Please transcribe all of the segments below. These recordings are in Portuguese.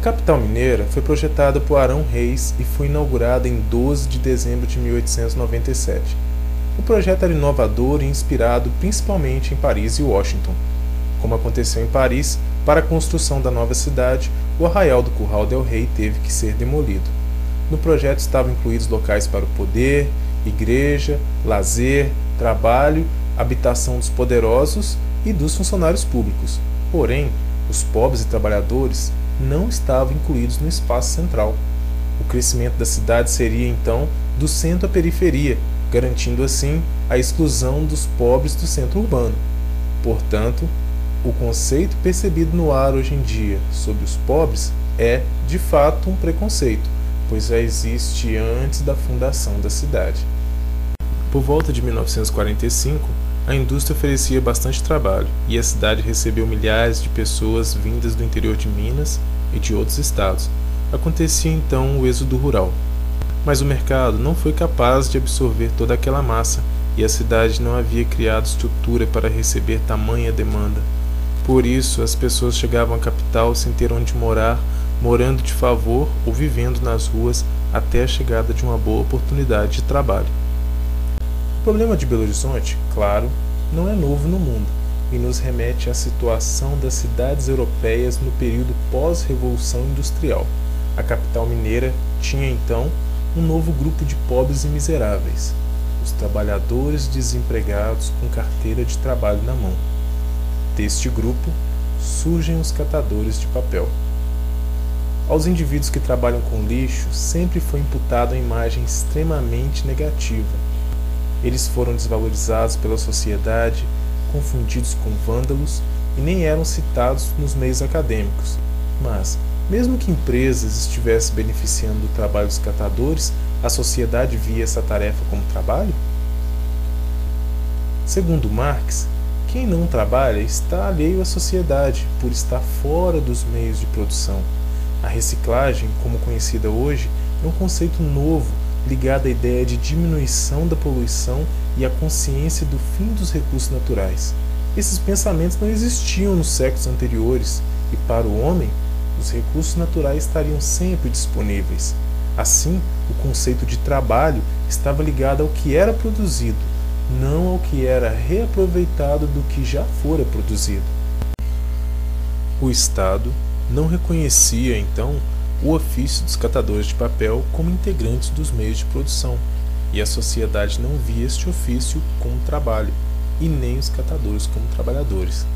capital mineira foi projetada por Arão Reis e foi inaugurada em 12 de dezembro de 1897. O projeto era inovador e inspirado principalmente em Paris e Washington. Como aconteceu em Paris, para a construção da nova cidade, o arraial do Curral del Rei teve que ser demolido. No projeto estavam incluídos locais para o poder, igreja, lazer, trabalho, habitação dos poderosos e dos funcionários públicos. Porém, os pobres e trabalhadores não estavam incluídos no espaço central. O crescimento da cidade seria, então, do centro à periferia, garantindo assim a exclusão dos pobres do centro urbano. Portanto, o conceito percebido no ar hoje em dia sobre os pobres é, de fato, um preconceito, pois já existe antes da fundação da cidade. Por volta de 1945, a indústria oferecia bastante trabalho e a cidade recebeu milhares de pessoas vindas do interior de Minas e de outros estados. Acontecia então o êxodo rural. Mas o mercado não foi capaz de absorver toda aquela massa e a cidade não havia criado estrutura para receber tamanha demanda. Por isso, as pessoas chegavam à capital sem ter onde morar, morando de favor ou vivendo nas ruas até a chegada de uma boa oportunidade de trabalho. O problema de Belo Horizonte, claro, não é novo no mundo e nos remete à situação das cidades europeias no período pós-revolução industrial. A capital mineira tinha então um novo grupo de pobres e miseráveis, os trabalhadores desempregados com carteira de trabalho na mão. Deste grupo surgem os catadores de papel. Aos indivíduos que trabalham com lixo sempre foi imputada uma imagem extremamente negativa. Eles foram desvalorizados pela sociedade, confundidos com vândalos e nem eram citados nos meios acadêmicos. Mas, mesmo que empresas estivessem beneficiando do trabalho dos catadores, a sociedade via essa tarefa como trabalho? Segundo Marx, quem não trabalha está alheio à sociedade, por estar fora dos meios de produção. A reciclagem, como conhecida hoje, é um conceito novo ligado à ideia de diminuição da poluição e à consciência do fim dos recursos naturais. Esses pensamentos não existiam nos séculos anteriores e, para o homem, os recursos naturais estariam sempre disponíveis. Assim, o conceito de trabalho estava ligado ao que era produzido, não ao que era reaproveitado do que já fora produzido. O Estado não reconhecia, então, o ofício dos catadores de papel como integrantes dos meios de produção, e a sociedade não via este ofício como trabalho, e nem os catadores como trabalhadores.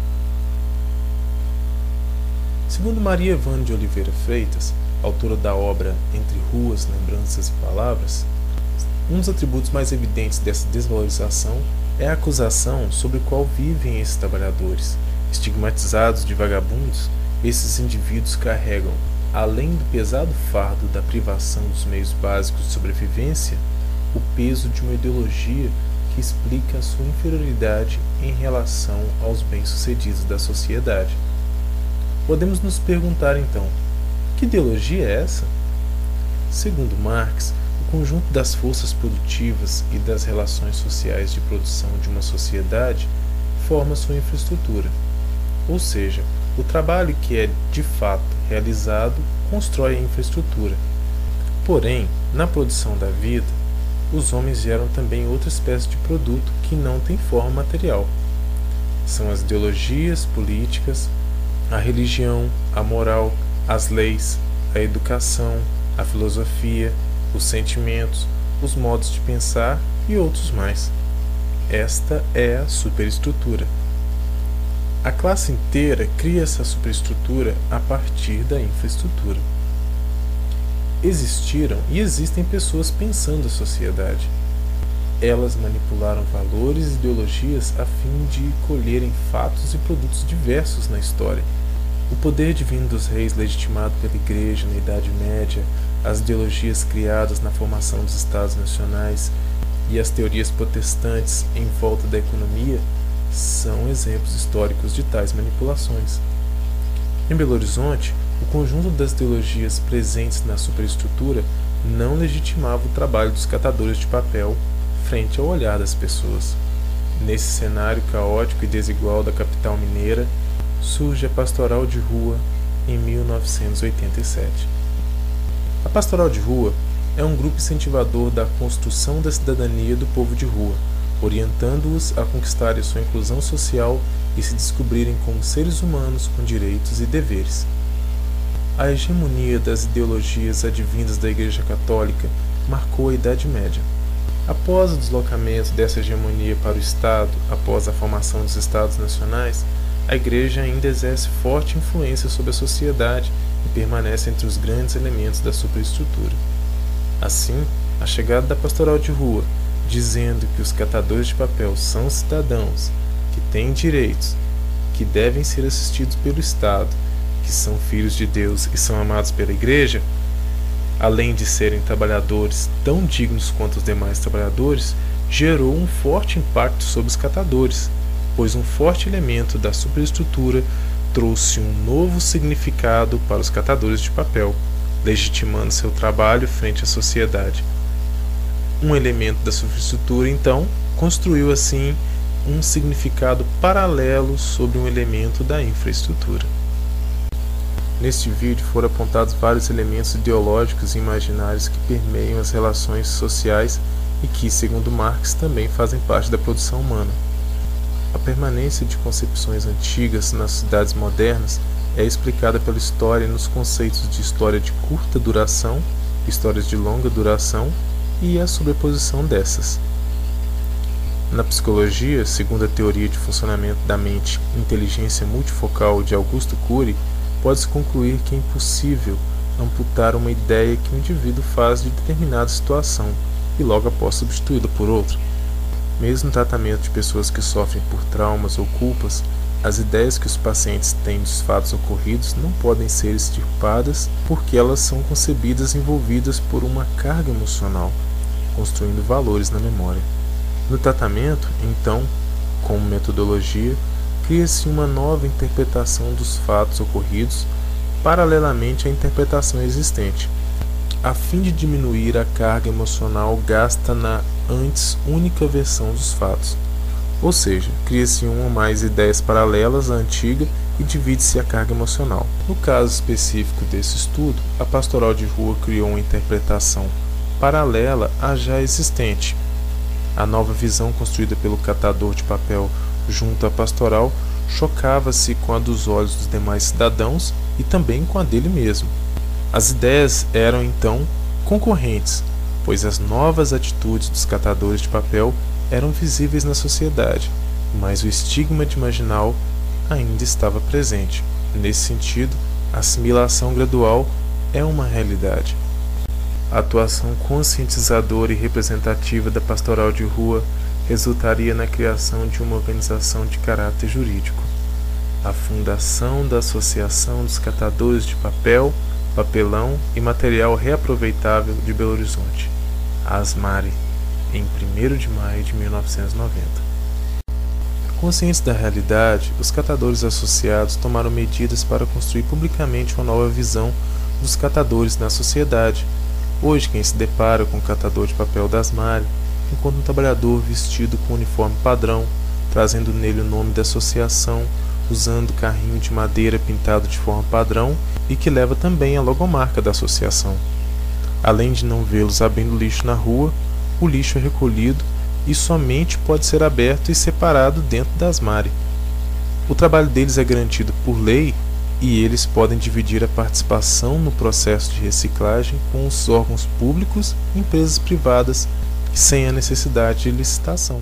Segundo Maria Evane de Oliveira Freitas, autora da obra Entre Ruas, Lembranças e Palavras, um dos atributos mais evidentes dessa desvalorização é a acusação sobre a qual vivem esses trabalhadores. Estigmatizados de vagabundos, esses indivíduos carregam, além do pesado fardo da privação dos meios básicos de sobrevivência, o peso de uma ideologia que explica a sua inferioridade em relação aos bem-sucedidos da sociedade. Podemos nos perguntar então, que ideologia é essa? Segundo Marx, o conjunto das forças produtivas e das relações sociais de produção de uma sociedade forma sua infraestrutura, ou seja, o trabalho que é de fato realizado constrói a infraestrutura. Porém, na produção da vida, os homens geram também outra espécie de produto que não tem forma material. São as ideologias políticas, a religião, a moral, as leis, a educação, a filosofia, os sentimentos, os modos de pensar e outros mais. Esta é a superestrutura. A classe inteira cria essa superestrutura a partir da infraestrutura. Existiram e existem pessoas pensando a sociedade. Elas manipularam valores e ideologias a fim de colherem fatos e produtos diversos na história. O poder divino dos reis legitimado pela Igreja na Idade Média, as ideologias criadas na formação dos Estados Nacionais e as teorias protestantes em volta da economia são exemplos históricos de tais manipulações. Em Belo Horizonte, o conjunto das ideologias presentes na superestrutura não legitimava o trabalho dos catadores de papel frente ao olhar das pessoas. Nesse cenário caótico e desigual da capital mineira, surge a pastoral de rua, em 1987. A Pastoral de Rua é um grupo incentivador da construção da cidadania do povo de rua, orientando-os a conquistarem sua inclusão social e se descobrirem como seres humanos com direitos e deveres. A hegemonia das ideologias advindas da Igreja Católica marcou a Idade Média. Após o deslocamento dessa hegemonia para o Estado, após a formação dos Estados Nacionais, a Igreja ainda exerce forte influência sobre a sociedade e permanece entre os grandes elementos da superestrutura. Assim, a chegada da Pastoral de Rua, dizendo que os catadores de papel são cidadãos, que têm direitos, que devem ser assistidos pelo Estado, que são filhos de Deus e são amados pela Igreja, além de serem trabalhadores tão dignos quanto os demais trabalhadores, gerou um forte impacto sobre os catadores, pois um forte elemento da superestrutura trouxe um novo significado para os catadores de papel, legitimando seu trabalho frente à sociedade. Um elemento da superestrutura, então, construiu assim um significado paralelo sobre um elemento da infraestrutura. Neste vídeo foram apontados vários elementos ideológicos e imaginários que permeiam as relações sociais e que, segundo Marx, também fazem parte da produção humana. A permanência de concepções antigas nas sociedades modernas é explicada pela história nos conceitos de história de curta duração, histórias de longa duração e a sobreposição dessas. Na psicologia, segundo a teoria de funcionamento da mente inteligência multifocal de Augusto Cury, pode-se concluir que é impossível amputar uma ideia que o indivíduo faz de determinada situação e logo após substituí-la por outra. Mesmo no tratamento de pessoas que sofrem por traumas ou culpas, as ideias que os pacientes têm dos fatos ocorridos não podem ser extirpadas porque elas são concebidas envolvidas por uma carga emocional, construindo valores na memória. No tratamento, então, como metodologia, cria-se uma nova interpretação dos fatos ocorridos paralelamente à interpretação existente, a fim de diminuir a carga emocional gasta na antes única versão dos fatos. Ou seja, cria-se uma ou mais ideias paralelas à antiga e divide-se a carga emocional. No caso específico desse estudo, a Pastoral de Rua criou uma interpretação paralela à já existente. A nova visão construída pelo catador de papel junto à pastoral chocava-se com a dos olhos dos demais cidadãos e também com a dele mesmo. As ideias eram então concorrentes, pois as novas atitudes dos catadores de papel eram visíveis na sociedade, mas o estigma de marginal ainda estava presente. Nesse sentido, a assimilação gradual é uma realidade. A atuação conscientizadora e representativa da Pastoral de Rua resultaria na criação de uma organização de caráter jurídico, a fundação da Associação dos Catadores de Papel, Papelão e Material Reaproveitável de Belo Horizonte, a ASMARE, em 1º de maio de 1990. Conscientes da realidade, os catadores associados tomaram medidas para construir publicamente uma nova visão dos catadores na sociedade. Hoje, quem se depara com o catador de papel da ASMARE encontra um trabalhador vestido com uniforme padrão, trazendo nele o nome da associação, usando carrinho de madeira pintado de forma padrão e que leva também a logomarca da associação. Além de não vê-los abrindo lixo na rua, o lixo é recolhido e somente pode ser aberto e separado dentro da ASMARE. O trabalho deles é garantido por lei e eles podem dividir a participação no processo de reciclagem com os órgãos públicos e empresas privadas sem a necessidade de licitação.